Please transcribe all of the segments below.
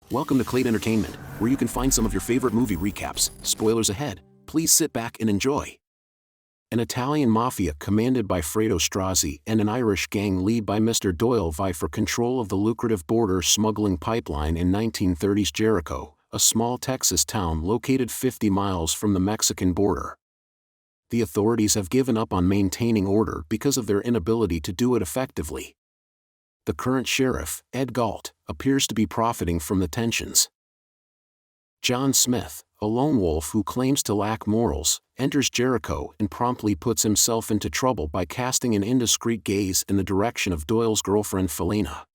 Welcome to Claed Entertainment, where you can find some of your favorite movie recaps. Spoilers ahead, please sit back and enjoy. An Italian mafia commanded by Fredo Strozzi and an Irish gang led by Mr. Doyle vie for control of the lucrative border smuggling pipeline in 1930s Jericho, a small Texas town located 50 miles from the Mexican border. The authorities have given up on maintaining order because of their inability to do it effectively. The current sheriff, Ed Galt, appears to be profiting from the tensions. John Smith, a lone wolf who claims to lack morals, enters Jericho and promptly puts himself into trouble by casting an indiscreet gaze in the direction of Doyle's girlfriend Felina.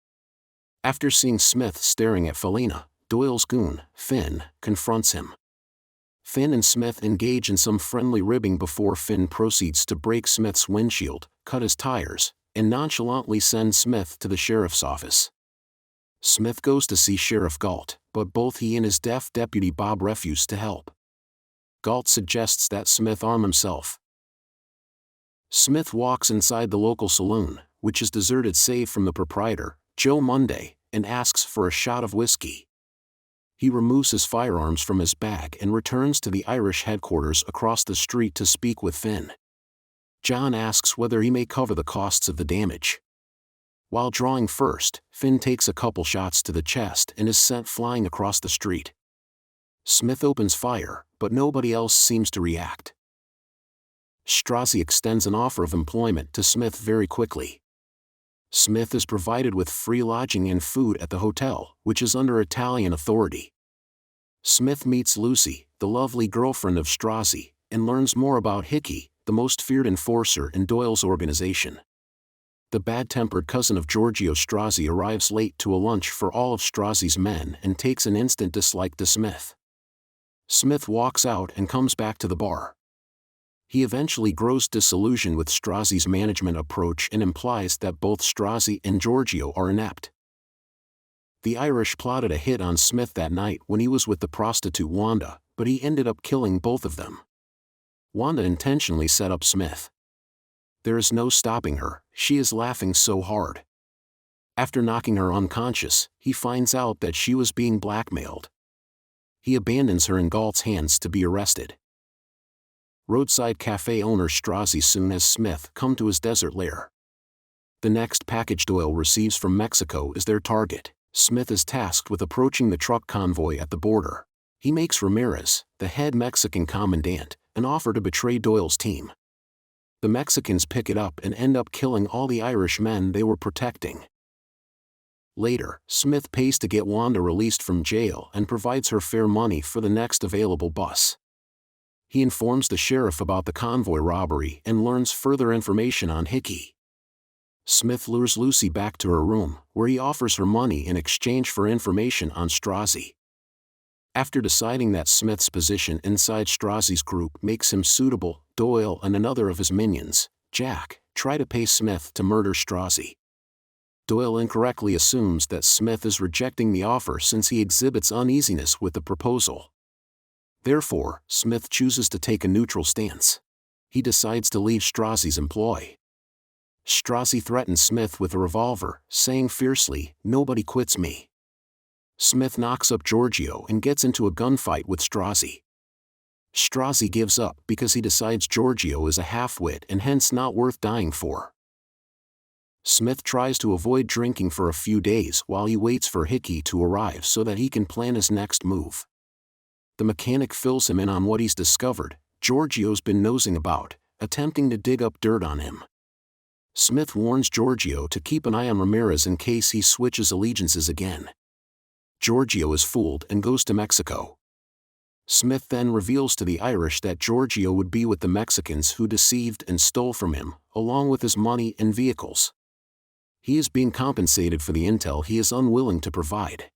After seeing Smith staring at Felina, Doyle's goon, Finn, confronts him. Finn and Smith engage in some friendly ribbing before Finn proceeds to break Smith's windshield, cut his tires, and nonchalantly send Smith to the sheriff's office. Smith goes to see Sheriff Galt, but both he and his deaf deputy Bob refuse to help. Galt suggests that Smith arm himself. Smith walks inside the local saloon, which is deserted save from the proprietor, Joe Monday, and asks for a shot of whiskey. He removes his firearms from his bag and returns to the Irish headquarters across the street to speak with Finn. John asks whether he may cover the costs of the damage. While drawing first, Finn takes a couple shots to the chest and is sent flying across the street. Smith opens fire, but nobody else seems to react. Strozzi extends an offer of employment to Smith very quickly. Smith is provided with free lodging and food at the hotel, which is under Italian authority. Smith meets Lucy, the lovely girlfriend of Strozzi, and learns more about Hickey, the most feared enforcer in Doyle's organization. The bad-tempered cousin of Giorgio Strozzi arrives late to a lunch for all of Strozzi's men and takes an instant dislike to Smith. Smith walks out and comes back to the bar. He eventually grows disillusioned with Strozzi's management approach and implies that both Strozzi and Giorgio are inept. The Irish plotted a hit on Smith that night when he was with the prostitute Wanda, but he ended up killing both of them. Wanda intentionally set up Smith. There is no stopping her, she is laughing so hard. After knocking her unconscious, he finds out that she was being blackmailed. He abandons her in Galt's hands to be arrested. Roadside cafe owner Strozzi soon has Smith come to his desert lair. The next package Doyle receives from Mexico is their target. Smith is tasked with approaching the truck convoy at the border. He makes Ramirez, the head Mexican commandant, an offer to betray Doyle's team. The Mexicans pick it up and end up killing all the Irish men they were protecting. Later, Smith pays to get Wanda released from jail and provides her fair money for the next available bus. He informs the sheriff about the convoy robbery and learns further information on Hickey. Smith lures Lucy back to her room, where he offers her money in exchange for information on Strozzi. After deciding that Smith's position inside Strozzi's group makes him suitable, Doyle and another of his minions, Jack, try to pay Smith to murder Strozzi. Doyle incorrectly assumes that Smith is rejecting the offer since he exhibits uneasiness with the proposal. Therefore, Smith chooses to take a neutral stance. He decides to leave Strozzi's employ. Strozzi threatens Smith with a revolver, saying fiercely, "Nobody quits me." Smith knocks up Giorgio and gets into a gunfight with Strozzi. Strozzi gives up because he decides Giorgio is a half-wit and hence not worth dying for. Smith tries to avoid drinking for a few days while he waits for Hickey to arrive so that he can plan his next move. The mechanic fills him in on what he's discovered. Giorgio's been nosing about, attempting to dig up dirt on him. Smith warns Giorgio to keep an eye on Ramirez in case he switches allegiances again. Giorgio is fooled and goes to Mexico. Smith then reveals to the Irish that Giorgio would be with the Mexicans who deceived and stole from him, along with his money and vehicles. He is being compensated for the intel he is unwilling to provide.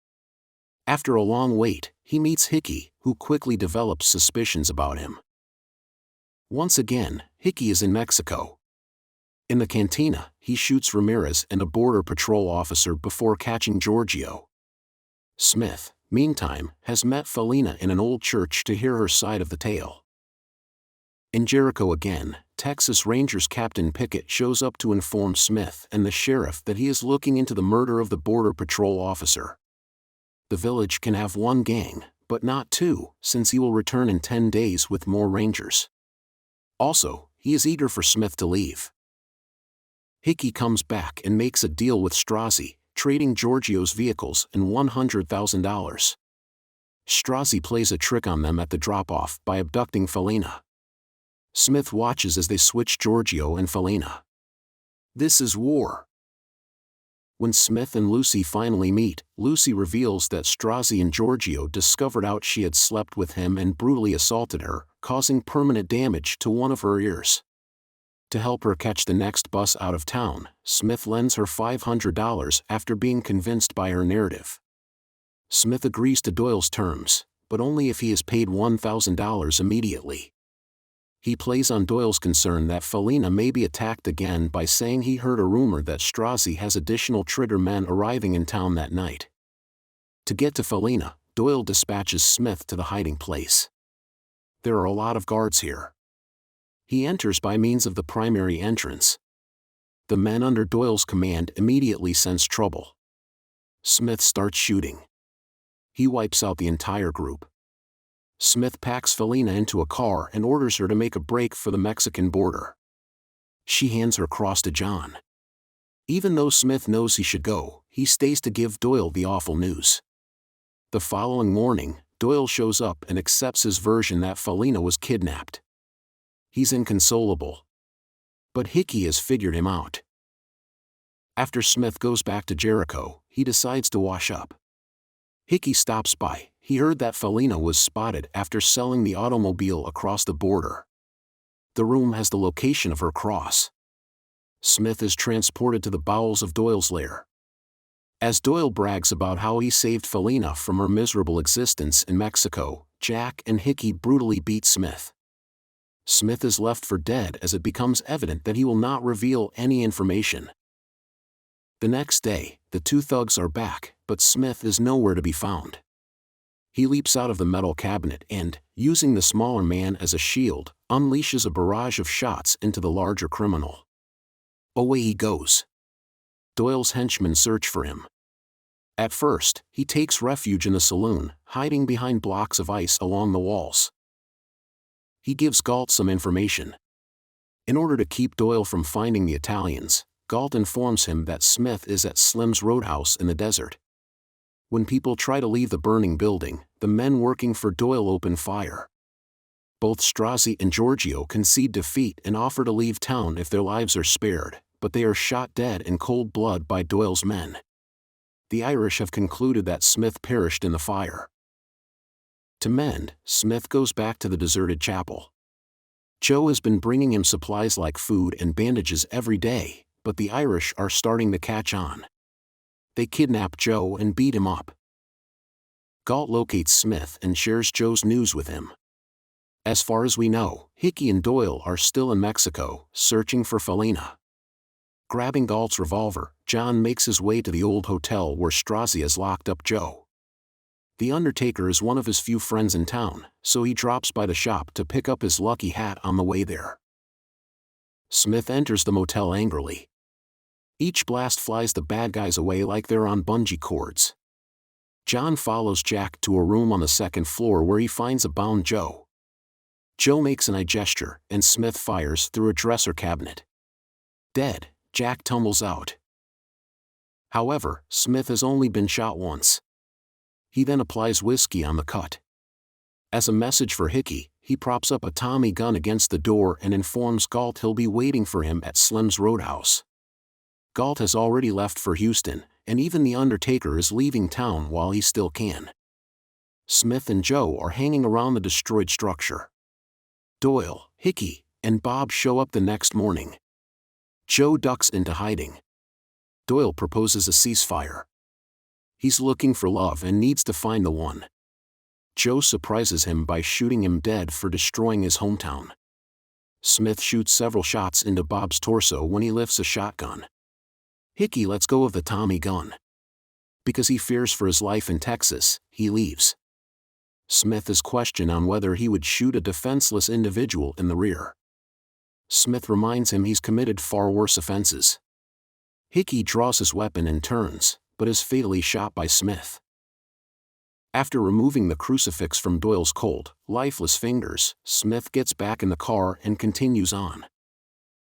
After a long wait, he meets Hickey, who quickly develops suspicions about him. Once again, Hickey is in Mexico. In the cantina, he shoots Ramirez and a border patrol officer before catching Giorgio. Smith, meantime, has met Felina in an old church to hear her side of the tale. In Jericho again, Texas Rangers Captain Pickett shows up to inform Smith and the sheriff that he is looking into the murder of the border patrol officer. The village can have one gang, but not two, since he will return in 10 days with more rangers. Also, he is eager for Smith to leave. Hickey comes back and makes a deal with Strozzi, trading Giorgio's vehicles and $100,000. Strozzi plays a trick on them at the drop-off by abducting Felina. Smith watches as they switch Giorgio and Felina. This is war. When Smith and Lucy finally meet, Lucy reveals that Strozzi and Giorgio discovered out she had slept with him and brutally assaulted her, causing permanent damage to one of her ears. To help her catch the next bus out of town, Smith lends her $500 after being convinced by her narrative. Smith agrees to Doyle's terms, but only if he is paid $1,000 immediately. He plays on Doyle's concern that Felina may be attacked again by saying he heard a rumor that Strozzi has additional trigger men arriving in town that night. To get to Felina, Doyle dispatches Smith to the hiding place. There are a lot of guards here. He enters by means of the primary entrance. The men under Doyle's command immediately sense trouble. Smith starts shooting. He wipes out the entire group. Smith packs Felina into a car and orders her to make a break for the Mexican border. She hands her cross to John. Even though Smith knows he should go, he stays to give Doyle the awful news. The following morning, Doyle shows up and accepts his version that Felina was kidnapped. He's inconsolable. But Hickey has figured him out. After Smith goes back to Jericho, he decides to wash up. Hickey stops by. He heard that Felina was spotted after selling the automobile across the border. The room has the location of her cross. Smith is transported to the bowels of Doyle's lair. As Doyle brags about how he saved Felina from her miserable existence in Mexico, Jack and Hickey brutally beat Smith. Smith is left for dead as it becomes evident that he will not reveal any information. The next day, the two thugs are back, but Smith is nowhere to be found. He leaps out of the metal cabinet and, using the smaller man as a shield, unleashes a barrage of shots into the larger criminal. Away he goes. Doyle's henchmen search for him. At first, he takes refuge in a saloon, hiding behind blocks of ice along the walls. He gives Galt some information. In order to keep Doyle from finding the Italians, Galt informs him that Smith is at Slim's Roadhouse in the desert. When people try to leave the burning building, the men working for Doyle open fire. Both Strozzi and Giorgio concede defeat and offer to leave town if their lives are spared, but they are shot dead in cold blood by Doyle's men. The Irish have concluded that Smith perished in the fire. To mend, Smith goes back to the deserted chapel. Joe has been bringing him supplies like food and bandages every day, but the Irish are starting to catch on. They kidnap Joe and beat him up. Galt locates Smith and shares Joe's news with him. As far as we know, Hickey and Doyle are still in Mexico, searching for Felina. Grabbing Galt's revolver, John makes his way to the old hotel where Strozzi has locked up Joe. The undertaker is one of his few friends in town, so he drops by the shop to pick up his lucky hat on the way there. Smith enters the motel angrily. Each blast flies the bad guys away like they're on bungee cords. John follows Jack to a room on the second floor where he finds a bound Joe. Joe makes an eye gesture, and Smith fires through a dresser cabinet. Dead, Jack tumbles out. However, Smith has only been shot once. He then applies whiskey on the cut. As a message for Hickey, he props up a Tommy gun against the door and informs Galt he'll be waiting for him at Slim's Roadhouse. Galt has already left for Houston, and even the undertaker is leaving town while he still can. Smith and Joe are hanging around the destroyed structure. Doyle, Hickey, and Bob show up the next morning. Joe ducks into hiding. Doyle proposes a ceasefire. He's looking for love and needs to find the one. Joe surprises him by shooting him dead for destroying his hometown. Smith shoots several shots into Bob's torso when he lifts a shotgun. Hickey lets go of the Tommy gun. Because he fears for his life in Texas, he leaves. Smith is questioned on whether he would shoot a defenseless individual in the rear. Smith reminds him he's committed far worse offenses. Hickey draws his weapon and turns, but is fatally shot by Smith. After removing the crucifix from Doyle's cold, lifeless fingers, Smith gets back in the car and continues on.